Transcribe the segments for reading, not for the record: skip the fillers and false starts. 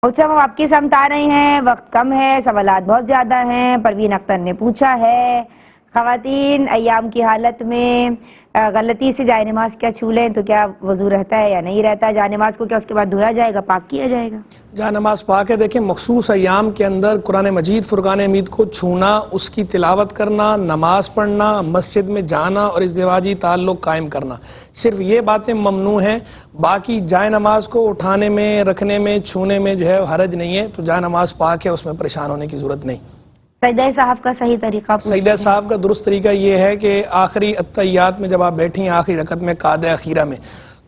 اچھا ہم آپ کی سمت آ رہے ہیں، وقت کم ہے، سوالات بہت زیادہ ہیں۔ پروین اختر نے پوچھا ہے خواتین ایام کی حالت میں غلطی سے جائے نماز کیا چھو لیں تو کیا وضو رہتا ہے یا نہیں رہتا ہے؟ جائے نماز کو کیا اس کے بعد دھویا جائے گا، پاک کیا جائے گا؟ جہاں نماز پاک ہے، دیکھیں مخصوص ایام کے اندر قرآن مجید فرقان حمید کو چھونا، اس کی تلاوت کرنا، نماز پڑھنا، مسجد میں جانا اور ازدواجی تعلق قائم کرنا، صرف یہ باتیں ممنوع ہیں۔ باقی جائے نماز کو اٹھانے میں، رکھنے میں، چھونے میں جو ہے حرج نہیں ہے، تو جائے نماز پاک ہے، اس میں پریشان ہونے کی ضرورت نہیں۔ سجدہ صاحب کا صحیح طریقہ پوچھ سجدہ صاحب کا درست طریقہ یہ ہے کہ آخری التحیات میں جب آپ بیٹھی ہیں، آخری رکعت میں قعدہ اخیرہ میں،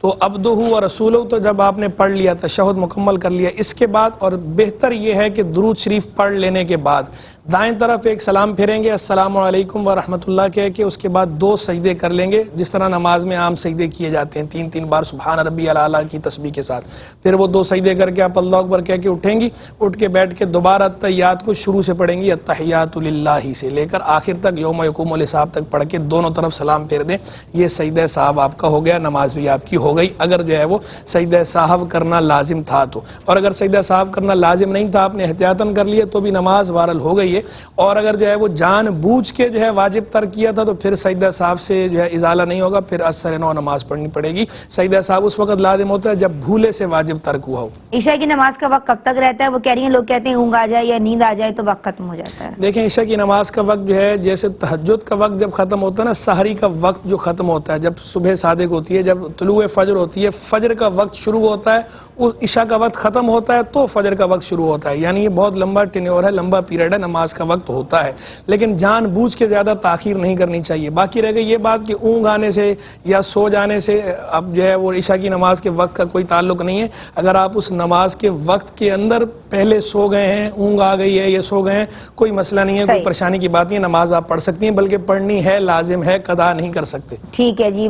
تو عبدہ و رسولہ تو جب آپ نے پڑھ لیا، تشہد مکمل کر لیا، اس کے بعد اور بہتر یہ ہے کہ درود شریف پڑھ لینے کے بعد دائیں طرف ایک سلام پھیریں گے، السلام علیکم ورحمۃ اللہ کہہ کے، اس کے بعد 2 سجدے کر لیں گے، جس طرح نماز میں عام سجدے کیے جاتے ہیں، 3 بار سبحان ربی الاعلیٰ کی تسبیح کے ساتھ۔ پھر وہ 2 سجدے کر کے آپ اللہ اکبر کہہ کے اٹھیں گی، اٹھ کے بیٹھ کے دوبارہ التحیات کو شروع سے پڑھیں گی، التحیات للہ سے لے کر آخر تک یوم یقوم الحساب تک پڑھ کے دونوں طرف سلام پھیر دیں۔ یہ سجدہ صاحب آپ کا ہو گیا، نماز بھی آپ کی ہو گئی، اگر جو ہے وہ سجدہ صاحب کرنا لازم تھا تو۔ اور اگر سجدہ صاحب کرنا لازم نہیں تھا، آپ نے احتیاطاً کر لیا، تو بھی نماز وارل ہو گئی ہے۔ اور اگر جو ہے وہ جان بوجھ کے جو ہے واجب ترک کیا تھا، تو پھر سجدہ صاحب سے جو ہے ازالہ نہیں ہوگا، پھر اثر نو نماز پڑھنی پڑے گی۔ سجدہ صاحب اس وقت لازم ہوتا ہے جب بھولے سے واجب ترک ہوا ہو۔ عشاء کی نماز کا وقت کب تک رہتا ہے؟ وہ کہہ رہی ہیں لوگ کہتے ہیں اونگ آ جائے یا نیند آ جائے تو وقت ختم ہو جاتا ہے۔ دیکھیں عشاء کی نماز کا وقت جو ہے، جیسے تہجد کا وقت جب ختم ہوتا ہے نا، سحری کا وقت جو ختم ہوتا ہے، جب صبح صادق ہوتی ہے، جب طلوع فجر ہوتی ہے، فجر کا وقت شروع ہوتا ہے، عشاء کا وقت ختم ہوتا ہے تو فجر کا وقت شروع ہوتا ہے، یعنی یہ بہت لمبا ٹینیور ہے، لمبا پیریڈ ہے، نماز کا وقت ہوتا ہے، لیکن جان بوجھ کے زیادہ تاخیر نہیں کرنی چاہیے۔ باقی رہ گئی یہ بات کہ اونگ آنے سے یا سو جانے سے اب جو ہے وہ عشاء کی نماز کے وقت کا کوئی تعلق نہیں ہے۔ اگر آپ اس نماز کے وقت کے اندر پہلے سو گئے ہیں، اونگ آ گئی ہے یا سو گئے ہیں، کوئی مسئلہ نہیں ہے، کوئی پریشانی کی بات نہیں ہے، نماز آپ پڑھ سکتی ہیں، بلکہ پڑھنی ہے، لازم ہے، قضا نہیں کر سکتے۔ ٹھیک ہے جی۔